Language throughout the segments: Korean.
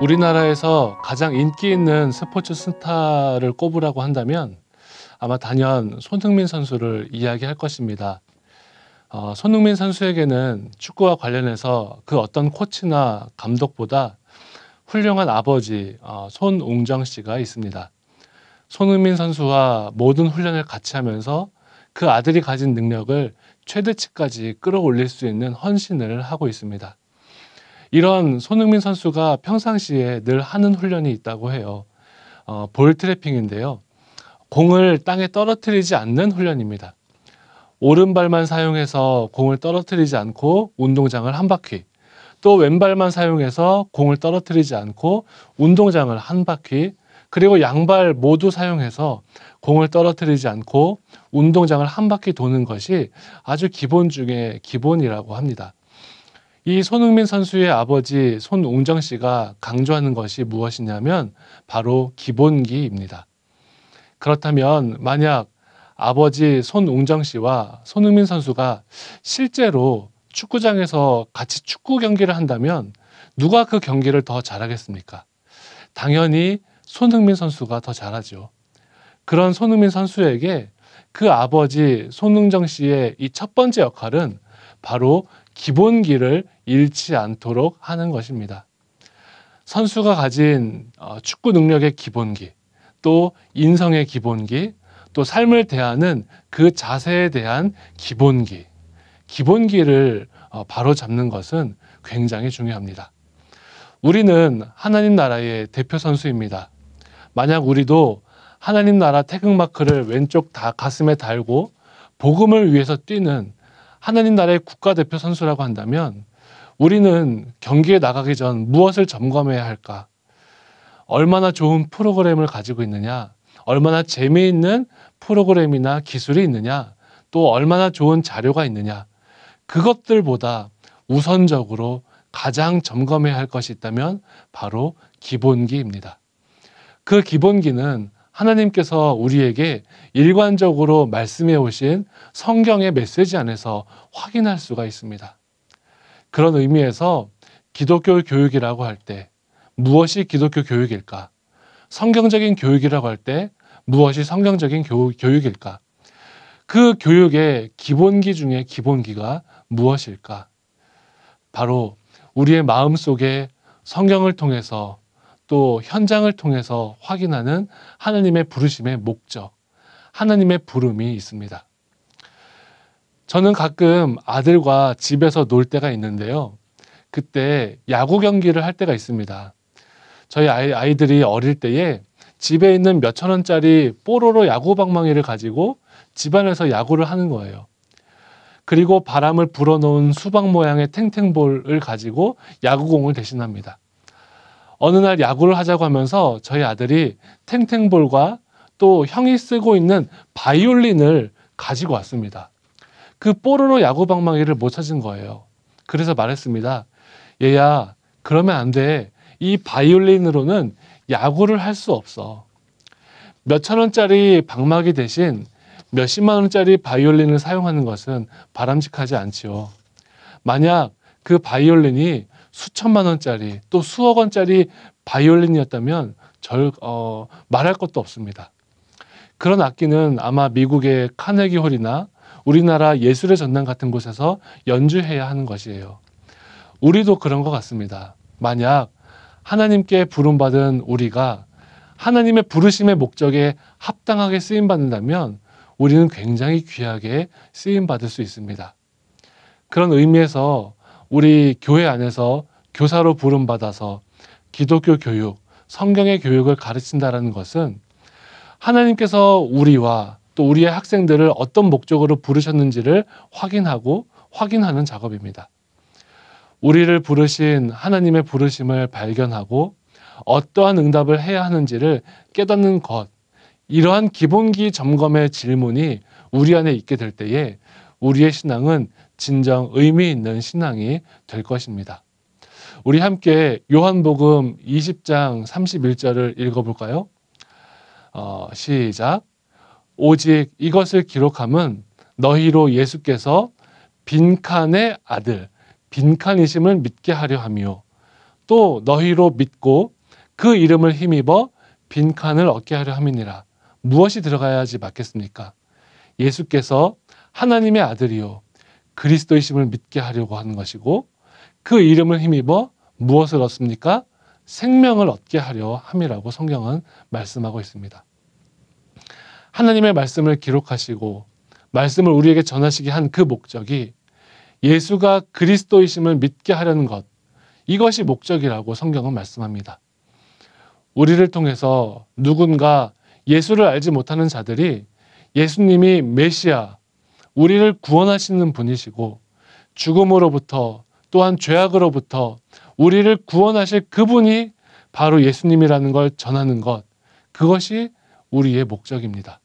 우리나라에서 가장 인기 있는 스포츠 스타를 꼽으라고 한다면 아마 단연 손흥민 선수를 이야기할 것입니다. 손흥민 선수에게는 축구와 관련해서 그 어떤 코치나 감독보다 훌륭한 아버지 손웅정 씨가 있습니다. 손흥민 선수와 모든 훈련을 같이 하면서 그 아들이 가진 능력을 최대치까지 끌어올릴 수 있는 헌신을 하고 있습니다. 이런 손흥민 선수가 평상시에 늘 하는 훈련이 있다고 해요. 볼 트래핑인데요. 공을 땅에 떨어뜨리지 않는 훈련입니다. 오른발만 사용해서 공을 떨어뜨리지 않고 운동장을 한 바퀴, 또 왼발만 사용해서 공을 떨어뜨리지 않고 운동장을 한 바퀴, 그리고 양발 모두 사용해서 공을 떨어뜨리지 않고 운동장을 한 바퀴 도는 것이 아주 기본 중에 기본이라고 합니다. 이 손흥민 선수의 아버지 손웅정 씨가 강조하는 것이 무엇이냐면 바로 기본기입니다. 그렇다면 만약 아버지 손웅정 씨와 손흥민 선수가 실제로 축구장에서 같이 축구 경기를 한다면 누가 그 경기를 더 잘하겠습니까? 당연히 손흥민 선수가 더 잘하죠. 그런 손흥민 선수에게 그 아버지 손웅정 씨의 이 첫 번째 역할은 바로 기본기를 잃지 않도록 하는 것입니다. 선수가 가진 축구 능력의 기본기, 또 인성의 기본기, 또 삶을 대하는 그 자세에 대한 기본기를 바로 잡는 것은 굉장히 중요합니다. 우리는 하나님 나라의 대표 선수입니다. 만약 우리도 하나님 나라 태극마크를 왼쪽 가슴에 달고 복음을 위해서 뛰는 하나님 나라의 국가대표 선수라고 한다면 우리는 경기에 나가기 전 무엇을 점검해야 할까? 얼마나 좋은 프로그램을 가지고 있느냐? 얼마나 재미있는 프로그램이나 기술이 있느냐? 또 얼마나 좋은 자료가 있느냐? 그것들보다 우선적으로 가장 점검해야 할 것이 있다면 바로 기본기입니다. 그 기본기는 하나님께서 우리에게 일관적으로 말씀해 오신 성경의 메시지 안에서 확인할 수가 있습니다. 그런 의미에서 기독교 교육이라고 할 때 무엇이 기독교 교육일까? 성경적인 교육이라고 할 때 무엇이 성경적인 교육일까? 그 교육의 기본기 중에 기본기가 무엇일까? 바로 우리의 마음속에 성경을 통해서 또 현장을 통해서 확인하는 하나님의 부르심의 목적, 하나님의 부름이 있습니다. 저는 가끔 아들과 집에서 놀 때가 있는데요. 그때 야구 경기를 할 때가 있습니다. 저희 아이들이 어릴 때에 집에 있는 몇천 원짜리 뽀로로 야구 방망이를 가지고 집안에서 야구를 하는 거예요. 그리고 바람을 불어넣은 수박 모양의 탱탱볼을 가지고 야구공을 대신합니다. 어느 날 야구를 하자고 하면서 저희 아들이 탱탱볼과 또 형이 쓰고 있는 바이올린을 가지고 왔습니다. 그 뽀로로 야구 방망이를 못 찾은 거예요. 그래서 말했습니다. 얘야, 그러면 안 돼. 이 바이올린으로는 야구를 할 수 없어. 몇천 원짜리 방망이 대신 몇십만 원짜리 바이올린을 사용하는 것은 바람직하지 않지요. 만약 그 바이올린이 수천만 원짜리 또 수억 원짜리 바이올린이었다면 말할 것도 없습니다. 그런 악기는 아마 미국의 카네기 홀이나 우리나라 예술의 전당 같은 곳에서 연주해야 하는 것이에요. 우리도 그런 것 같습니다. 만약 하나님께 부름받은 우리가 하나님의 부르심의 목적에 합당하게 쓰임받는다면 우리는 굉장히 귀하게 쓰임받을 수 있습니다. 그런 의미에서 우리 교회 안에서 교사로 부름받아서 기독교 교육, 성경의 교육을 가르친다는 것은 하나님께서 우리와 또 우리의 학생들을 어떤 목적으로 부르셨는지를 확인하는 작업입니다. 우리를 부르신 하나님의 부르심을 발견하고 어떠한 응답을 해야 하는지를 깨닫는 것, 이러한 기본기 점검의 질문이 우리 안에 있게 될 때에 우리의 신앙은 진정 의미 있는 신앙이 될 것입니다. 우리 함께 요한복음 20장 31절을 읽어볼까요? 시작. 오직 이것을 기록함은 너희로 예수께서 빈칸의 아들, 빈칸이심을 믿게 하려 함이요. 또 너희로 믿고 그 이름을 힘입어 빈칸을 얻게 하려 함이니라. 무엇이 들어가야지 맞겠습니까? 예수께서 하나님의 아들이요 그리스도이심을 믿게 하려고 하는 것이고, 그 이름을 힘입어 무엇을 얻습니까? 생명을 얻게 하려 함이라고 성경은 말씀하고 있습니다. 하나님의 말씀을 기록하시고 말씀을 우리에게 전하시게 한 그 목적이 예수가 그리스도이심을 믿게 하려는 것, 이것이 목적이라고 성경은 말씀합니다. 우리를 통해서 누군가 예수를 알지 못하는 자들이 예수님이 메시아, 우리를 구원하시는 분이시고 죽음으로부터 또한 죄악으로부터 우리를 구원하실 그분이 바로 예수님이라는 걸 전하는 것, 그것이 우리의 목적입니다.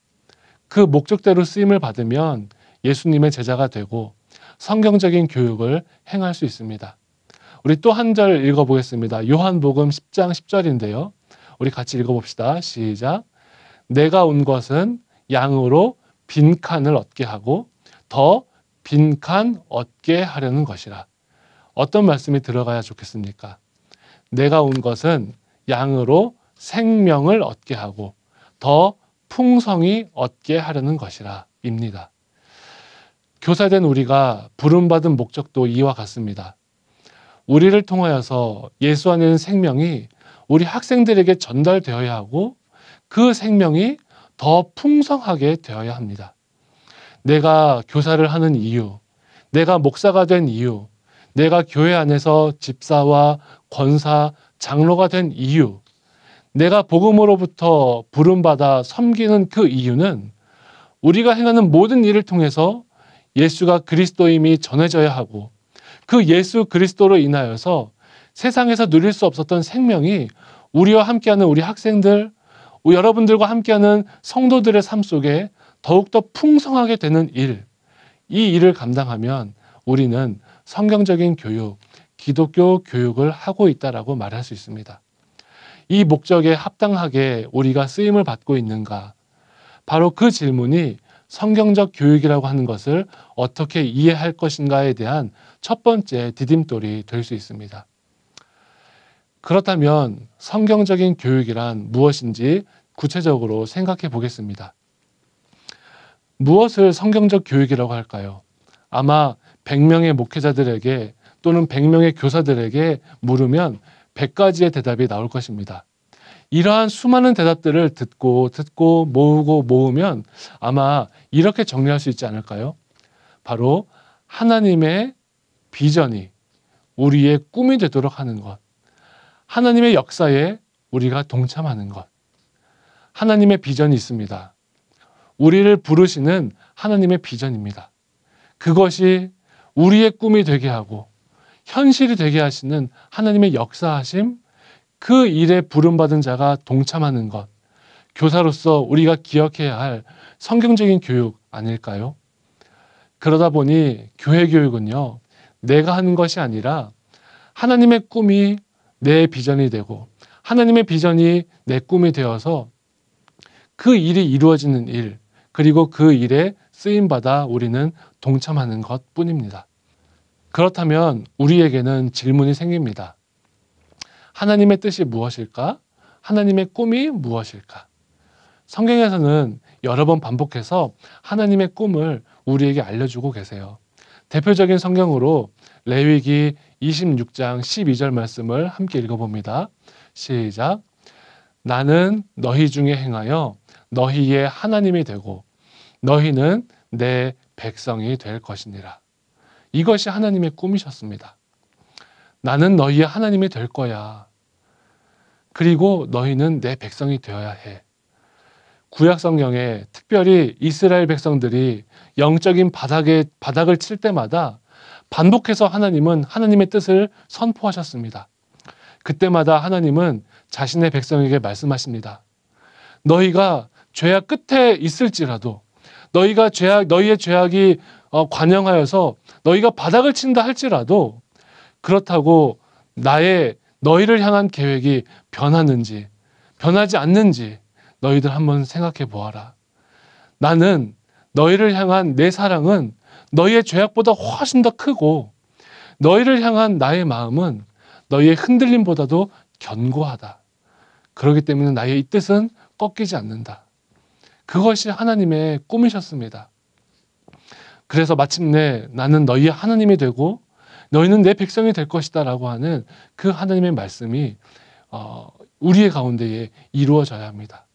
그 목적대로 쓰임을 받으면 예수님의 제자가 되고 성경적인 교육을 행할 수 있습니다. 우리 또 한 절 읽어보겠습니다. 요한복음 10장 10절인데요. 우리 같이 읽어봅시다. 시작. 내가 온 것은 양으로 빈칸을 얻게 하고 더 빈칸 얻게 하려는 것이라. 어떤 말씀이 들어가야 좋겠습니까? 내가 온 것은 양으로 생명을 얻게 하고 더 풍성히 얻게 하려는 것이라 입니다. 교사된 우리가 부름받은 목적도 이와 같습니다. 우리를 통하여서 예수 안에 있는 생명이 우리 학생들에게 전달되어야 하고 그 생명이 더 풍성하게 되어야 합니다. 내가 교사를 하는 이유, 내가 목사가 된 이유, 내가 교회 안에서 집사와 권사, 장로가 된 이유, 내가 복음으로부터 부름받아 섬기는 그 이유는 우리가 행하는 모든 일을 통해서 예수가 그리스도임이 전해져야 하고 그 예수 그리스도로 인하여서 세상에서 누릴 수 없었던 생명이 우리와 함께하는 우리 학생들, 여러분들과 함께하는 성도들의 삶 속에 더욱더 풍성하게 되는 일, 이 일을 감당하면 우리는 성경적인 교육, 기독교 교육을 하고 있다라고 말할 수 있습니다. 이 목적에 합당하게 우리가 쓰임을 받고 있는가? 바로 그 질문이 성경적 교육이라고 하는 것을 어떻게 이해할 것인가에 대한 첫 번째 디딤돌이 될 수 있습니다. 그렇다면 성경적인 교육이란 무엇인지 구체적으로 생각해 보겠습니다. 무엇을 성경적 교육이라고 할까요? 아마 100명의 목회자들에게 또는 100명의 교사들에게 물으면 100가지의 대답이 나올 것입니다. 이러한 수많은 대답들을 듣고 모으면 아마 이렇게 정리할 수 있지 않을까요? 바로 하나님의 비전이 우리의 꿈이 되도록 하는 것, 하나님의 역사에 우리가 동참하는 것. 하나님의 비전이 있습니다. 우리를 부르시는 하나님의 비전입니다. 그것이 우리의 꿈이 되게 하고 현실이 되게 하시는 하나님의 역사하심, 그 일에 부름받은 자가 동참하는 것, 교사로서 우리가 기억해야 할 성경적인 교육 아닐까요? 그러다 보니 교회 교육은요, 내가 하는 것이 아니라 하나님의 꿈이 내 비전이 되고 하나님의 비전이 내 꿈이 되어서 그 일이 이루어지는 일, 그리고 그 일에 쓰임받아 우리는 동참하는 것 뿐입니다. 그렇다면 우리에게는 질문이 생깁니다. 하나님의 뜻이 무엇일까? 하나님의 꿈이 무엇일까? 성경에서는 여러 번 반복해서 하나님의 꿈을 우리에게 알려주고 계세요. 대표적인 성경으로 레위기 26장 12절 말씀을 함께 읽어봅니다. 시작. 나는 너희 중에 행하여 너희의 하나님이 되고 너희는 내 백성이 될 것이니라. 이것이 하나님의 꿈이셨습니다. 나는 너희의 하나님이 될 거야. 그리고 너희는 내 백성이 되어야 해. 구약 성경에 특별히 이스라엘 백성들이 영적인 바닥을 칠 때마다 반복해서 하나님은 하나님의 뜻을 선포하셨습니다. 그때마다 하나님은 자신의 백성에게 말씀하십니다. 너희가 죄악 끝에 있을지라도, 너희의 죄악이 관영하여서 너희가 바닥을 친다 할지라도, 그렇다고 너희를 향한 계획이 변하는지 변하지 않는지 너희들 한번 생각해 보아라. 나는 너희를 향한 내 사랑은 너희의 죄악보다 훨씬 더 크고 너희를 향한 나의 마음은 너희의 흔들림보다도 견고하다. 그렇기 때문에 나의 이 뜻은 꺾이지 않는다. 그것이 하나님의 꿈이셨습니다. 그래서 마침내 나는 너희의 하나님이 되고 너희는 내 백성이 될 것이다 라고 하는 그 하나님의 말씀이 우리의 가운데에 이루어져야 합니다.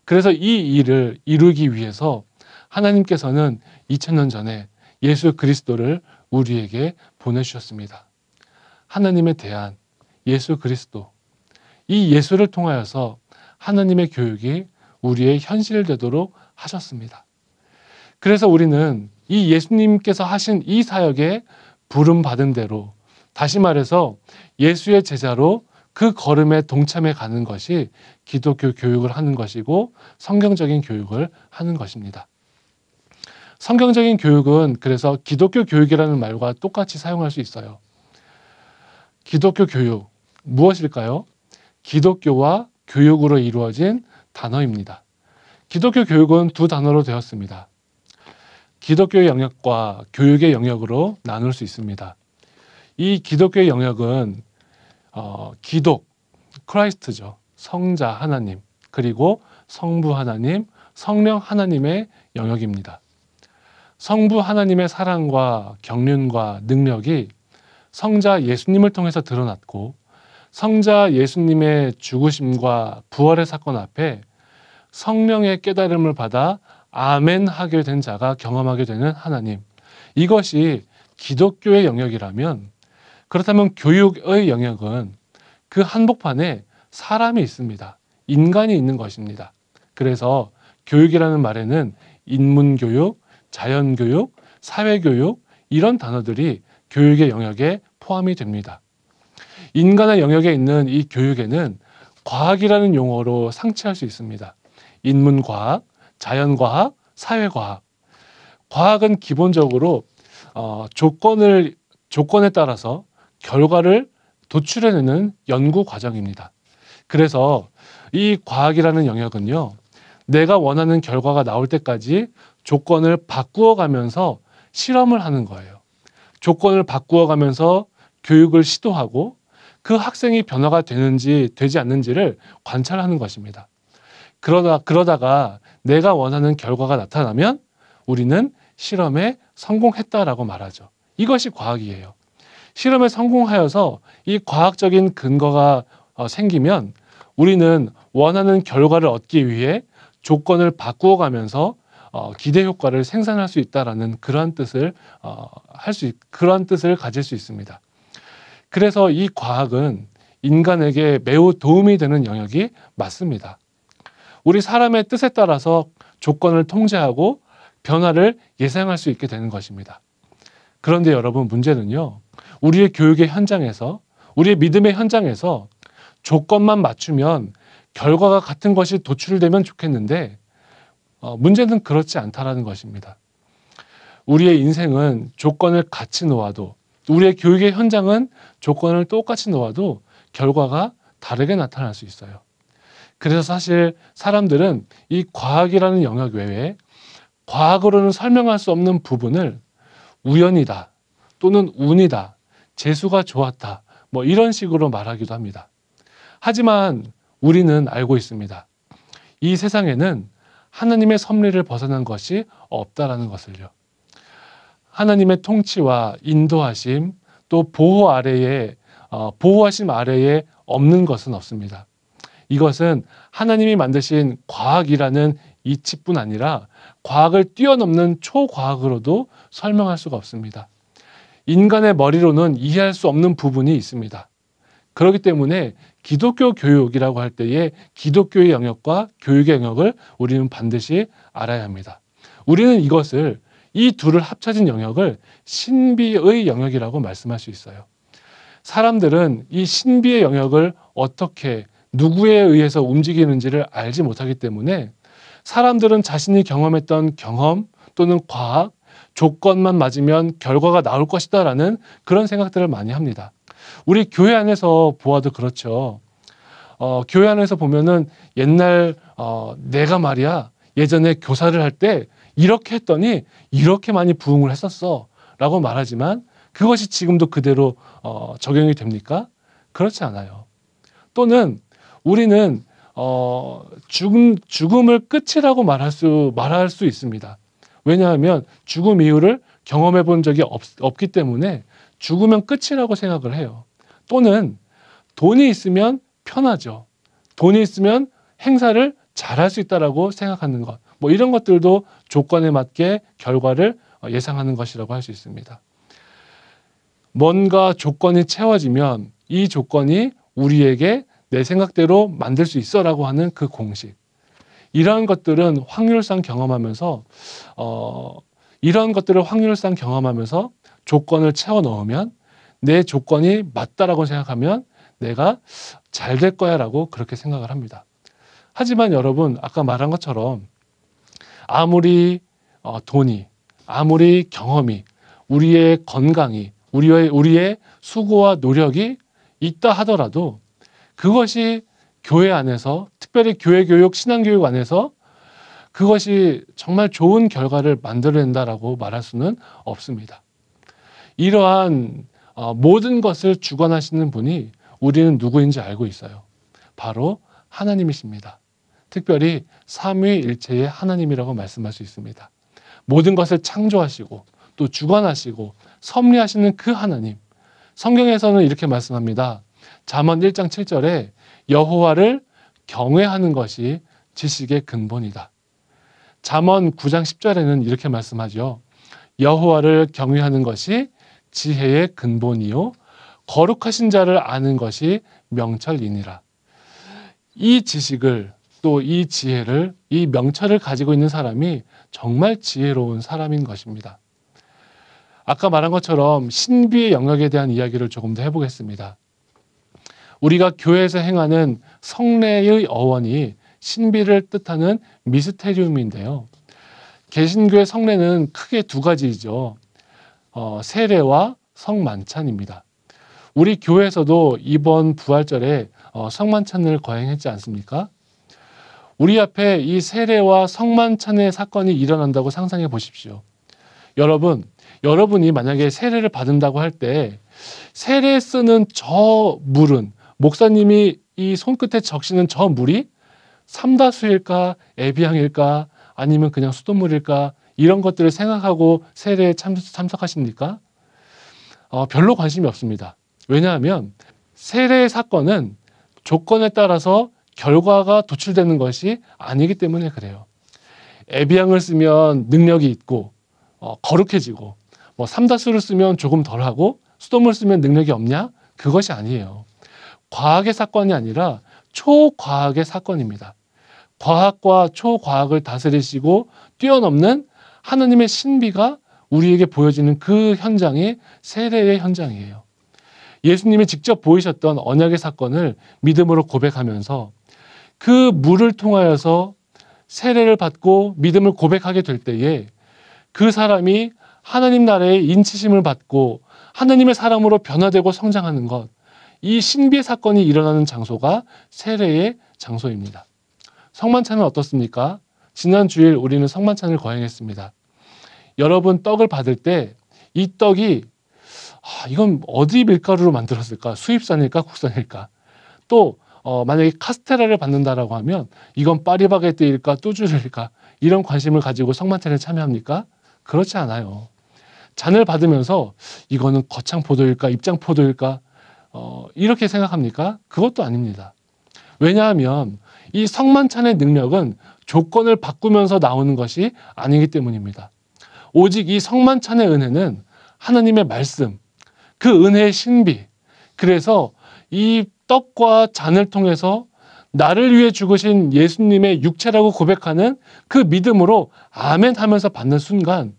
그래서 이 일을 이루기 위해서 하나님께서는 2000년 전에 예수 그리스도를 우리에게 보내주셨습니다. 하나님의 대안, 예수 그리스도. 이 예수를 통하여서 하나님의 교육이 우리의 현실되도록 하셨습니다. 그래서 우리는 이 예수님께서 하신 이 사역에 부름받은 대로, 다시 말해서 예수의 제자로 그 걸음에 동참해 가는 것이 기독교 교육을 하는 것이고 성경적인 교육을 하는 것입니다. 성경적인 교육은 그래서 기독교 교육이라는 말과 똑같이 사용할 수 있어요. 기독교 교육, 무엇일까요? 기독교와 교육으로 이루어진 단어입니다. 기독교 교육은 두 단어로 되었습니다. 기독교의 영역과 교육의 영역으로 나눌 수 있습니다. 이 기독교의 영역은 기독, 크라이스트죠. 성자 하나님, 그리고 성부 하나님, 성령 하나님의 영역입니다. 성부 하나님의 사랑과 경륜과 능력이 성자 예수님을 통해서 드러났고 성자 예수님의 죽으심과 부활의 사건 앞에 성령의 깨달음을 받아 아멘 하게 된 자가 경험하게 되는 하나님. 이것이 기독교의 영역이라면 그렇다면 교육의 영역은 그 한복판에 사람이 있습니다. 인간이 있는 것입니다. 그래서 교육이라는 말에는 인문교육, 자연교육, 사회교육 이런 단어들이 교육의 영역에 포함이 됩니다. 인간의 영역에 있는 이 교육에는 과학이라는 용어로 상치할 수 있습니다. 인문과학, 자연과학, 사회과학. 과학은 기본적으로 조건에 따라서 결과를 도출해내는 연구 과정입니다. 그래서 이 과학이라는 영역은요, 내가 원하는 결과가 나올 때까지 조건을 바꾸어 가면서 실험을 하는 거예요. 조건을 바꾸어 가면서 교육을 시도하고 그 학생이 변화가 되는지 되지 않는지를 관찰하는 것입니다. 그러다가 내가 원하는 결과가 나타나면 우리는 실험에 성공했다라고 말하죠. 이것이 과학이에요. 실험에 성공하여서 이 과학적인 근거가 생기면 우리는 원하는 결과를 얻기 위해 조건을 바꾸어 가면서 기대 효과를 생산할 수 있다라는 그러한 뜻을 가질 수 있습니다. 그래서 이 과학은 인간에게 매우 도움이 되는 영역이 맞습니다. 우리 사람의 뜻에 따라서 조건을 통제하고 변화를 예상할 수 있게 되는 것입니다. 그런데 여러분, 문제는요, 우리의 교육의 현장에서, 우리의 믿음의 현장에서 조건만 맞추면 결과가 같은 것이 도출되면 좋겠는데 문제는 그렇지 않다라는 것입니다. 우리의 인생은 조건을 같이 놓아도, 우리의 교육의 현장은 조건을 똑같이 놓아도 결과가 다르게 나타날 수 있어요. 그래서 사실 사람들은 이 과학이라는 영역 외에 과학으로는 설명할 수 없는 부분을 우연이다, 또는 운이다, 재수가 좋았다, 뭐 이런 식으로 말하기도 합니다. 하지만 우리는 알고 있습니다. 이 세상에는 하나님의 섭리를 벗어난 것이 없다라는 것을요. 하나님의 통치와 인도하심, 또 보호하심 아래에 없는 것은 없습니다. 이것은 하나님이 만드신 과학이라는 이치뿐 아니라 과학을 뛰어넘는 초과학으로도 설명할 수가 없습니다. 인간의 머리로는 이해할 수 없는 부분이 있습니다. 그렇기 때문에 기독교 교육이라고 할 때에 기독교의 영역과 교육의 영역을 우리는 반드시 알아야 합니다. 우리는 이 둘을 합쳐진 영역을 신비의 영역이라고 말씀할 수 있어요. 사람들은 이 신비의 영역을 어떻게 누구에 의해서 움직이는지를 알지 못하기 때문에 사람들은 자신이 경험했던 경험 또는 과학, 조건만 맞으면 결과가 나올 것이다 라는 그런 생각들을 많이 합니다. 우리 교회 안에서 보아도 그렇죠. 교회 안에서 보면은 옛날 내가 말이야 예전에 교사를 할 때 이렇게 했더니 이렇게 많이 부흥을 했었어 라고 말하지만 그것이 지금도 그대로 적용이 됩니까? 그렇지 않아요. 또는 우리는 죽음을 끝이라고 말할 수 있습니다. 왜냐하면 죽음 이후를 경험해 본 적이 없기 때문에 죽으면 끝이라고 생각을 해요. 또는 돈이 있으면 편하죠. 돈이 있으면 행사를 잘할 수 있다라고 생각하는 것. 뭐 이런 것들도 조건에 맞게 결과를 예상하는 것이라고 할 수 있습니다. 뭔가 조건이 채워지면 이 조건이 우리에게 내 생각대로 만들 수 있어라고 하는 그 공식. 이러한 것들은 확률상 경험하면서 조건을 채워 넣으면 내 조건이 맞다라고 생각하면 내가 잘 될 거야라고 그렇게 생각을 합니다. 하지만 여러분, 아까 말한 것처럼 아무리 돈이, 아무리 경험이, 우리의 건강이, 우리의 수고와 노력이 있다 하더라도 그것이 교회 안에서, 특별히 교회 교육, 신앙 교육 안에서 그것이 정말 좋은 결과를 만들어낸다라고 말할 수는 없습니다. 이러한 모든 것을 주관하시는 분이 우리는 누구인지 알고 있어요. 바로 하나님이십니다. 특별히 삼위일체의 하나님이라고 말씀할 수 있습니다. 모든 것을 창조하시고 또 주관하시고 섭리하시는 그 하나님. 성경에서는 이렇게 말씀합니다. 잠언 1장 7절에 여호와를 경외하는 것이 지식의 근본이다. 잠언 9장 10절에는 이렇게 말씀하죠. 여호와를 경외하는 것이 지혜의 근본이요 거룩하신 자를 아는 것이 명철이니라. 이 지식을 또 이 지혜를, 이 명철을 가지고 있는 사람이 정말 지혜로운 사람인 것입니다. 아까 말한 것처럼 신비의 영역에 대한 이야기를 조금 더 해보겠습니다. 우리가 교회에서 행하는 성례의 어원이 신비를 뜻하는 미스테리움인데요. 개신교의 성례는 크게 두 가지이죠. 세례와 성만찬입니다. 우리 교회에서도 이번 부활절에 성만찬을 거행했지 않습니까? 우리 앞에 이 세례와 성만찬의 사건이 일어난다고 상상해 보십시오. 여러분이 만약에 세례를 받는다고 할 때 세례에 쓰는 저 물은, 목사님이 이 손끝에 적시는 저 물이 삼다수일까, 에비앙일까, 아니면 그냥 수돗물일까, 이런 것들을 생각하고 세례에 참석하십니까? 별로 관심이 없습니다. 왜냐하면 세례의 사건은 조건에 따라서 결과가 도출되는 것이 아니기 때문에 그래요. 에비앙을 쓰면 능력이 있고 거룩해지고, 뭐 삼다수를 쓰면 조금 덜하고 수돗물 쓰면 능력이 없냐? 그것이 아니에요. 과학의 사건이 아니라 초과학의 사건입니다. 과학과 초과학을 다스리시고 뛰어넘는 하나님의 신비가 우리에게 보여지는 그 현장이 세례의 현장이에요. 예수님이 직접 보이셨던 언약의 사건을 믿음으로 고백하면서 그 물을 통하여서 세례를 받고 믿음을 고백하게 될 때에 그 사람이 하나님 나라의 인치심을 받고 하나님의 사람으로 변화되고 성장하는 것, 이 신비의 사건이 일어나는 장소가 세례의 장소입니다. 성만찬은 어떻습니까? 지난 주일 우리는 성만찬을 거행했습니다. 여러분, 떡을 받을 때 이 떡이 이건 어디 밀가루로 만들었을까? 수입산일까? 국산일까? 또 만약에 카스테라를 받는다라고 하면 이건 파리바게뜨일까? 뚜주일까? 이런 관심을 가지고 성만찬에 참여합니까? 그렇지 않아요. 잔을 받으면서 이거는 거창포도일까? 입장포도일까? 이렇게 생각합니까? 그것도 아닙니다. 왜냐하면 이 성만찬의 능력은 조건을 바꾸면서 나오는 것이 아니기 때문입니다. 오직 이 성만찬의 은혜는 하나님의 말씀, 그 은혜의 신비, 그래서 이 떡과 잔을 통해서 나를 위해 죽으신 예수님의 육체라고 고백하는 그 믿음으로 아멘 하면서 받는 순간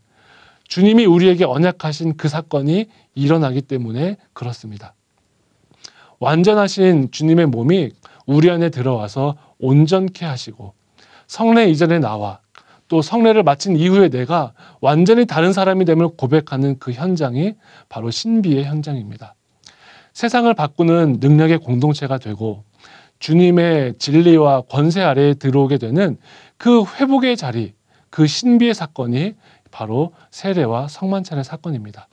주님이 우리에게 언약하신 그 사건이 일어나기 때문에 그렇습니다. 완전하신 주님의 몸이 우리 안에 들어와서 온전케 하시고 성례 이전에 나와 또 성례를 마친 이후에 내가 완전히 다른 사람이 됨을 고백하는 그 현장이 바로 신비의 현장입니다. 세상을 바꾸는 능력의 공동체가 되고 주님의 진리와 권세 아래에 들어오게 되는 그 회복의 자리, 그 신비의 사건이 바로 세례와 성만찬의 사건입니다.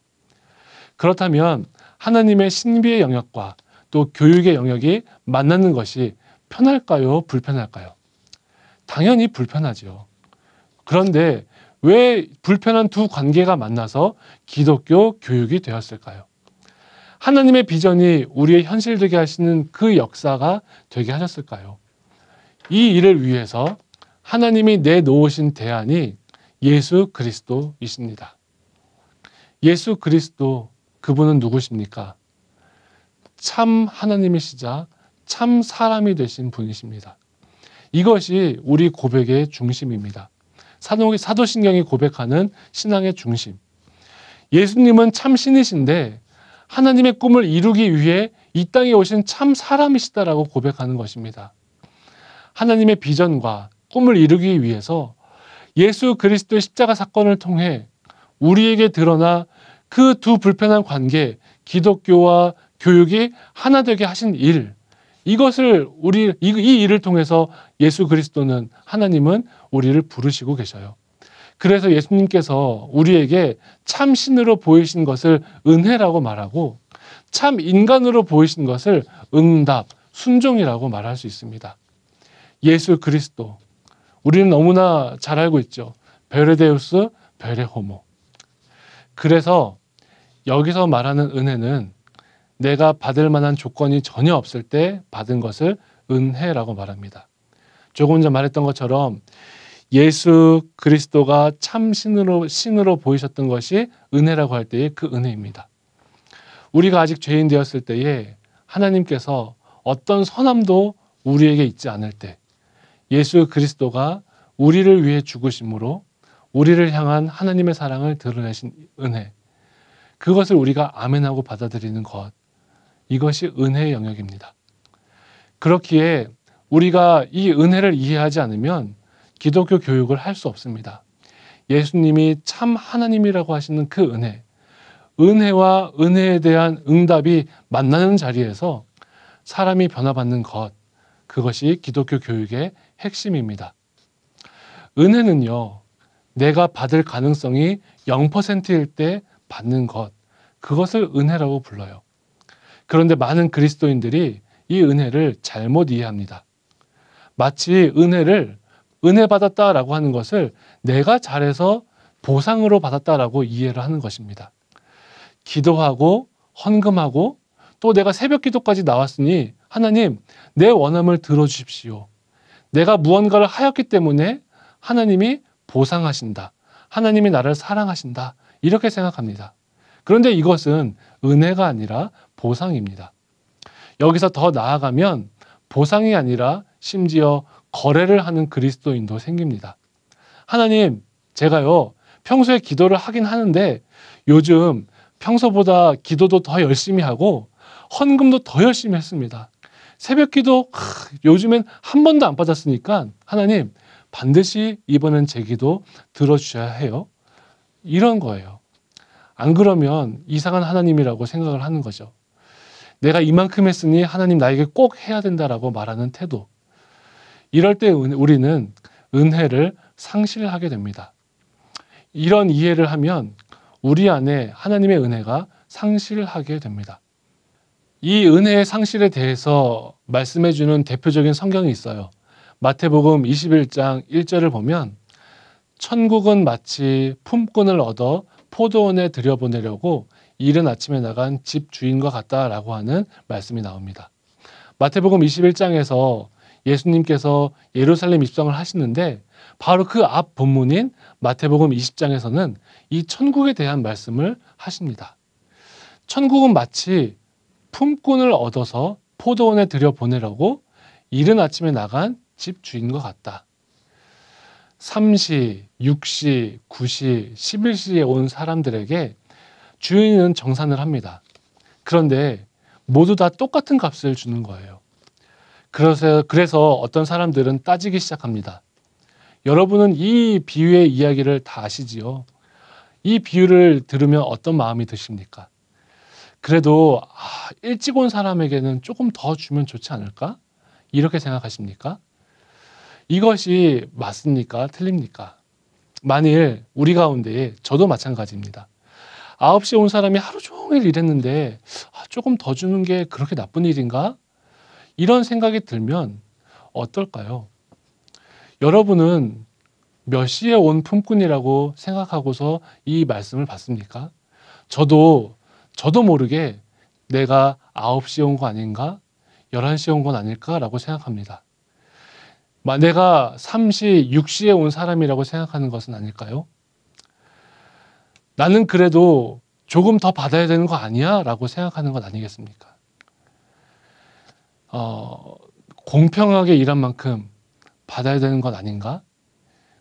그렇다면 하나님의 신비의 영역과 또 교육의 영역이 만나는 것이 편할까요? 불편할까요? 당연히 불편하죠. 그런데 왜 불편한 두 관계가 만나서 기독교 교육이 되었을까요? 하나님의 비전이 우리의 현실되게 하시는 그 역사가 되게 하셨을까요? 이 일을 위해서 하나님이 내놓으신 대안이 예수 그리스도이십니다. 예수 그리스도, 그분은 누구십니까? 참 하나님이시자 참 사람이 되신 분이십니다. 이것이 우리 고백의 중심입니다. 사도신경이 고백하는 신앙의 중심. 예수님은 참 신이신데 하나님의 꿈을 이루기 위해 이 땅에 오신 참 사람이시다라고 고백하는 것입니다. 하나님의 비전과 꿈을 이루기 위해서 예수 그리스도의 십자가 사건을 통해 우리에게 드러나 그 두 불편한 관계, 기독교와 교육이 하나 되게 하신 일, 이것을 이 일을 통해서 예수 그리스도는, 하나님은 우리를 부르시고 계셔요. 그래서 예수님께서 우리에게 참 신으로 보이신 것을 은혜라고 말하고 참 인간으로 보이신 것을 응답, 순종이라고 말할 수 있습니다. 예수 그리스도, 우리는 너무나 잘 알고 있죠. 베레데우스, 베레호모. 그래서 여기서 말하는 은혜는 내가 받을 만한 조건이 전혀 없을 때 받은 것을 은혜라고 말합니다. 조금 전 말했던 것처럼 예수 그리스도가 참 신으로 보이셨던 것이 은혜라고 할 때의 그 은혜입니다. 우리가 아직 죄인 되었을 때에 하나님께서 어떤 선함도 우리에게 있지 않을 때 예수 그리스도가 우리를 위해 죽으심으로 우리를 향한 하나님의 사랑을 드러내신 은혜, 그것을 우리가 아멘하고 받아들이는 것, 이것이 은혜의 영역입니다. 그렇기에 우리가 이 은혜를 이해하지 않으면 기독교 교육을 할 수 없습니다. 예수님이 참 하나님이라고 하시는 그 은혜, 은혜와 은혜에 대한 응답이 만나는 자리에서 사람이 변화받는 것, 그것이 기독교 교육의 핵심입니다. 은혜는요, 내가 받을 가능성이 0%일 때 받는 것, 그것을 은혜라고 불러요. 그런데 많은 그리스도인들이 이 은혜를 잘못 이해합니다. 마치 은혜 받았다라고 하는 것을 내가 잘해서 보상으로 받았다라고 이해를 하는 것입니다. 기도하고 헌금하고 또 내가 새벽 기도까지 나왔으니 하나님, 내 원함을 들어주십시오. 내가 무언가를 하였기 때문에 하나님이 보상하신다. 하나님이 나를 사랑하신다. 이렇게 생각합니다. 그런데 이것은 은혜가 아니라 보상입니다. 여기서 더 나아가면 보상이 아니라 심지어 거래를 하는 그리스도인도 생깁니다. 하나님, 제가요, 평소에 기도를 하긴 하는데 요즘 평소보다 기도도 더 열심히 하고 헌금도 더 열심히 했습니다. 새벽 기도 요즘엔 한 번도 안 받았으니까 하나님, 반드시 이번엔 제 기도 들어주셔야 해요. 이런 거예요. 안 그러면 이상한 하나님이라고 생각을 하는 거죠. 내가 이만큼 했으니 하나님 나에게 꼭 해야 된다라고 말하는 태도. 이럴 때 우리는 은혜를 상실하게 됩니다. 이런 이해를 하면 우리 안에 하나님의 은혜가 상실하게 됩니다. 이 은혜의 상실에 대해서 말씀해주는 대표적인 성경이 있어요. 마태복음 21장 1절을 보면 천국은 마치 품꾼을 얻어 포도원에 들여보내려고 이른 아침에 나간 집 주인과 같다라고 하는 말씀이 나옵니다. 마태복음 21장에서 예수님께서 예루살렘 입성을 하시는데 바로 그 앞 본문인 마태복음 20장에서는 이 천국에 대한 말씀을 하십니다. 천국은 마치 품꾼을 얻어서 포도원에 들여보내려고 이른 아침에 나간 집 주인과 같다. 3시, 6시, 9시, 11시에 온 사람들에게 주인은 정산을 합니다. 그런데 모두 다 똑같은 값을 주는 거예요. 그래서 어떤 사람들은 따지기 시작합니다. 여러분은 이 비유의 이야기를 다 아시지요? 이 비유를 들으면 어떤 마음이 드십니까? 그래도 일찍 온 사람에게는 조금 더 주면 좋지 않을까? 이렇게 생각하십니까? 이것이 맞습니까? 틀립니까? 만일 우리 가운데 저도 마찬가지입니다. 9시에 온 사람이 하루 종일 일했는데 조금 더 주는 게 그렇게 나쁜 일인가? 이런 생각이 들면 어떨까요? 여러분은 몇 시에 온 품꾼이라고 생각하고서 이 말씀을 받습니까? 저도 모르게 내가 9시에 온 거 아닌가? 11시에 온 건 아닐까라고 생각합니다. 내가 3시, 6시에 온 사람이라고 생각하는 것은 아닐까요? 나는 그래도 조금 더 받아야 되는 거 아니야? 라고 생각하는 것 아니겠습니까? 공평하게 일한 만큼 받아야 되는 것 아닌가?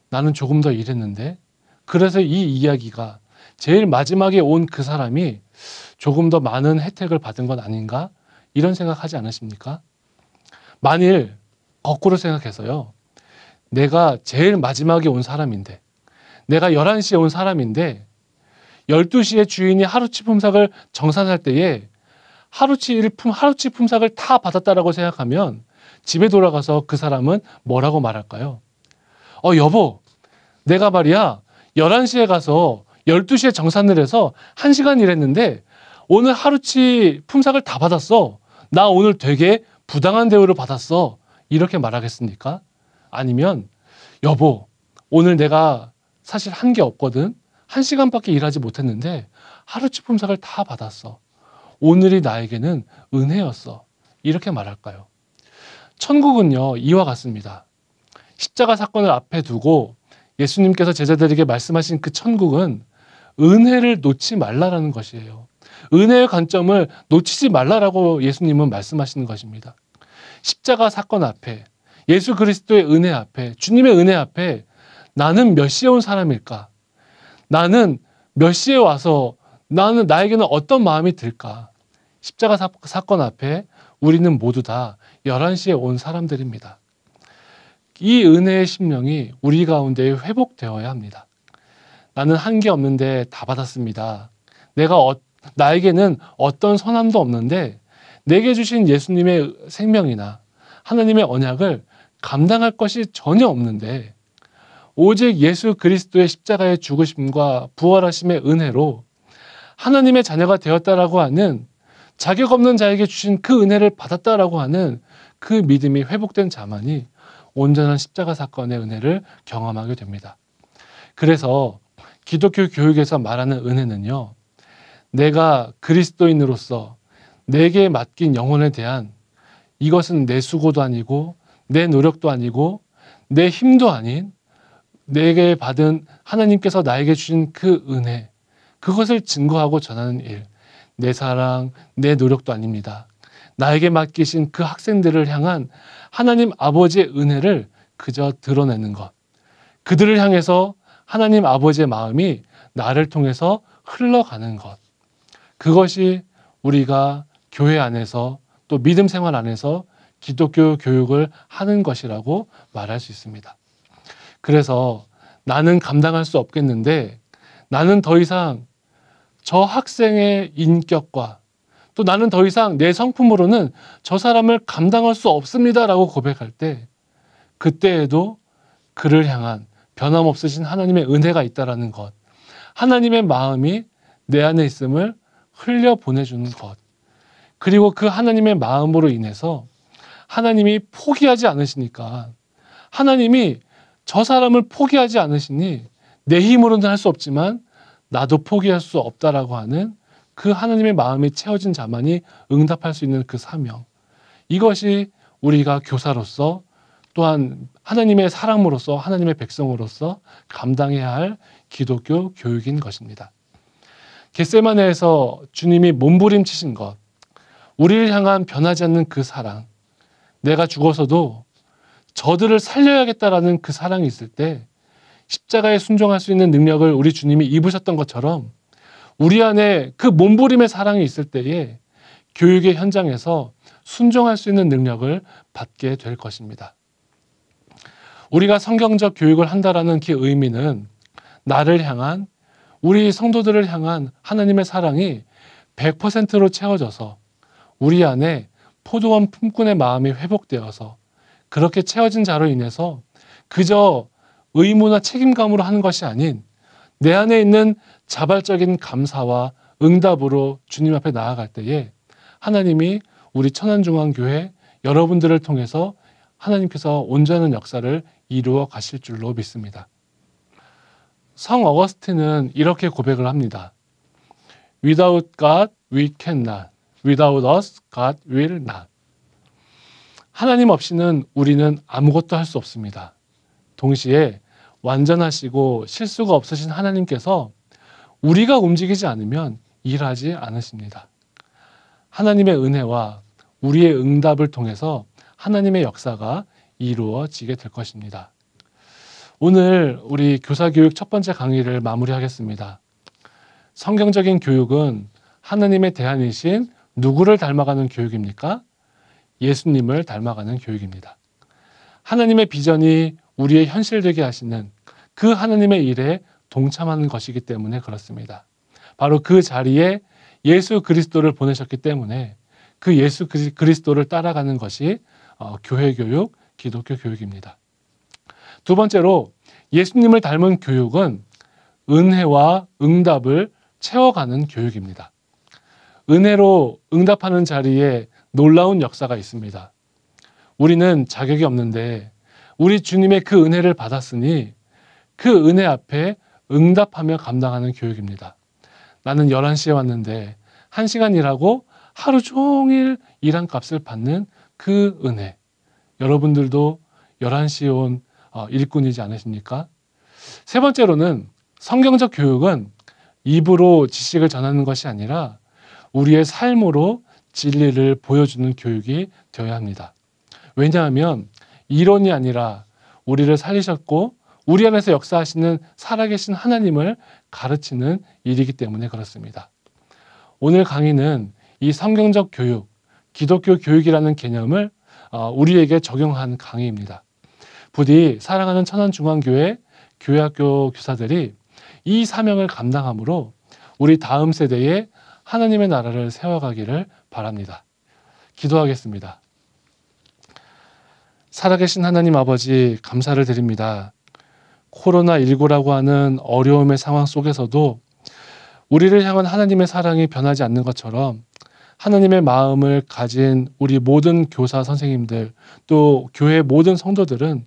나는 조금 더 일했는데. 그래서 이 이야기가 제일 마지막에 온 그 사람이 조금 더 많은 혜택을 받은 것 아닌가? 이런 생각하지 않으십니까? 만일 거꾸로 생각해서요. 내가 제일 마지막에 온 사람인데, 내가 11시에 온 사람인데 12시에 주인이 하루치 품삯을 정산할 때에 하루치 품삯을 다 받았다라고 생각하면 집에 돌아가서 그 사람은 뭐라고 말할까요? 여보, 내가 말이야 11시에 가서 12시에 정산을 해서 1시간 일했는데 오늘 하루치 품삯을 다 받았어. 나 오늘 되게 부당한 대우를 받았어. 이렇게 말하겠습니까? 아니면 여보, 오늘 내가 사실 한 게 없거든. 1시간밖에 일하지 못했는데 하루치 품삯을 다 받았어. 오늘이 나에게는 은혜였어. 이렇게 말할까요? 천국은요, 이와 같습니다. 십자가 사건을 앞에 두고 예수님께서 제자들에게 말씀하신 그 천국은 은혜를 놓지 말라라는 것이에요. 은혜의 관점을 놓치지 말라라고 예수님은 말씀하시는 것입니다. 십자가 사건 앞에, 예수 그리스도의 은혜 앞에, 주님의 은혜 앞에 나는 몇 시에 온 사람일까? 나는 몇 시에 와서 나에게는 어떤 마음이 들까? 십자가 사건 앞에 우리는 모두 다 11시에 온 사람들입니다. 이 은혜의 심령이 우리 가운데 회복되어야 합니다. 나는 한 게 없는데 다 받았습니다. 나에게는 어떤 선함도 없는데 내게 주신 예수님의 생명이나 하나님의 언약을 감당할 것이 전혀 없는데 오직 예수 그리스도의 십자가의 죽으심과 부활하심의 은혜로 하나님의 자녀가 되었다라고 하는 자격 없는 자에게 주신 그 은혜를 받았다라고 하는 그 믿음이 회복된 자만이 온전한 십자가 사건의 은혜를 경험하게 됩니다. 그래서 기독교 교육에서 말하는 은혜는요, 내가 그리스도인으로서 내게 맡긴 영혼에 대한 이것은 내 수고도 아니고 내 노력도 아니고 내 힘도 아닌 내게 받은 하나님께서 나에게 주신 그 은혜, 그것을 증거하고 전하는 일, 내 사랑, 내 노력도 아닙니다. 나에게 맡기신 그 학생들을 향한 하나님 아버지의 은혜를 그저 드러내는 것. 그들을 향해서 하나님 아버지의 마음이 나를 통해서 흘러가는 것. 그것이 우리가 교회 안에서 또 믿음 생활 안에서 기독교 교육을 하는 것이라고 말할 수 있습니다. 그래서 나는 감당할 수 없겠는데 나는 더 이상 저 학생의 인격과 또 나는 더 이상 내 성품으로는 저 사람을 감당할 수 없습니다라고 고백할 때 그때에도 그를 향한 변함없으신 하나님의 은혜가 있다라는 것, 하나님의 마음이 내 안에 있음을 흘려보내주는 것, 그리고 그 하나님의 마음으로 인해서 하나님이 포기하지 않으시니까 하나님이 저 사람을 포기하지 않으시니 내 힘으로는 할 수 없지만 나도 포기할 수 없다라고 하는 그 하나님의 마음이 채워진 자만이 응답할 수 있는 그 사명. 이것이 우리가 교사로서 또한 하나님의 사람으로서 하나님의 백성으로서 감당해야 할 기독교 교육인 것입니다. 겟세마네에서 주님이 몸부림치신 것, 우리를 향한 변하지 않는 그 사랑, 내가 죽어서도 저들을 살려야겠다라는 그 사랑이 있을 때 십자가에 순종할 수 있는 능력을 우리 주님이 입으셨던 것처럼 우리 안에 그 몸부림의 사랑이 있을 때에 교육의 현장에서 순종할 수 있는 능력을 받게 될 것입니다. 우리가 성경적 교육을 한다라는 그 의미는 나를 향한, 우리 성도들을 향한 하나님의 사랑이 100%로 채워져서 우리 안에 포도원 품꾼의 마음이 회복되어서 그렇게 채워진 자로 인해서 그저 의무나 책임감으로 하는 것이 아닌 내 안에 있는 자발적인 감사와 응답으로 주님 앞에 나아갈 때에 하나님이 우리 천안중앙교회 여러분들을 통해서 하나님께서 온전한 역사를 이루어 가실 줄로 믿습니다. 성 어거스틴은 이렇게 고백을 합니다. Without God, we cannot. Without us, God will not. 하나님 없이는 우리는 아무것도 할 수 없습니다. 동시에 완전하시고 실수가 없으신 하나님께서 우리가 움직이지 않으면 일하지 않으십니다. 하나님의 은혜와 우리의 응답을 통해서 하나님의 역사가 이루어지게 될 것입니다. 오늘 우리 교사교육 첫 번째 강의를 마무리하겠습니다. 성경적인 교육은 하나님의 대안이신 누구를 닮아가는 교육입니까? 예수님을 닮아가는 교육입니다. 하나님의 비전이 우리의 현실되게 하시는 그 하나님의 일에 동참하는 것이기 때문에 그렇습니다. 바로 그 자리에 예수 그리스도를 보내셨기 때문에 그 예수 그리스도를 따라가는 것이 교회 교육, 기독교 교육입니다. 두 번째로 예수님을 닮은 교육은 은혜와 응답을 채워가는 교육입니다. 은혜로 응답하는 자리에 놀라운 역사가 있습니다. 우리는 자격이 없는데 우리 주님의 그 은혜를 받았으니 그 은혜 앞에 응답하며 감당하는 교육입니다. 나는 11시에 왔는데 1시간 일하고 하루 종일 일한 값을 받는 그 은혜. 여러분들도 11시에 온 일꾼이지 않으십니까? 세 번째로는 성경적 교육은 입으로 지식을 전하는 것이 아니라 우리의 삶으로 진리를 보여주는 교육이 되어야 합니다. 왜냐하면 이론이 아니라 우리를 살리셨고 우리 안에서 역사하시는 살아계신 하나님을 가르치는 일이기 때문에 그렇습니다. 오늘 강의는 이 성경적 교육, 기독교 교육이라는 개념을 우리에게 적용한 강의입니다. 부디 사랑하는 천안중앙교회 교회학교 교사들이 이 사명을 감당함으로 우리 다음 세대에 하나님의 나라를 세워가기를 바랍니다. 기도하겠습니다. 살아계신 하나님 아버지 감사를 드립니다. 코로나19라고 하는 어려움의 상황 속에서도 우리를 향한 하나님의 사랑이 변하지 않는 것처럼 하나님의 마음을 가진 우리 모든 교사 선생님들 또 교회 모든 성도들은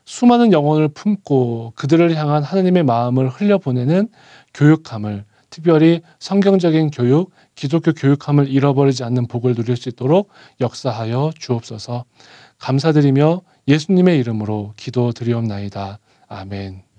수많은 영혼을 품고 그들을 향한 하나님의 마음을 흘려보내는 교육함을 특별히 성경적인 교육, 기독교 교육함을 잃어버리지 않는 복을 누릴 수 있도록 역사하여 주옵소서. 감사드리며 예수님의 이름으로 기도드리옵나이다. 아멘.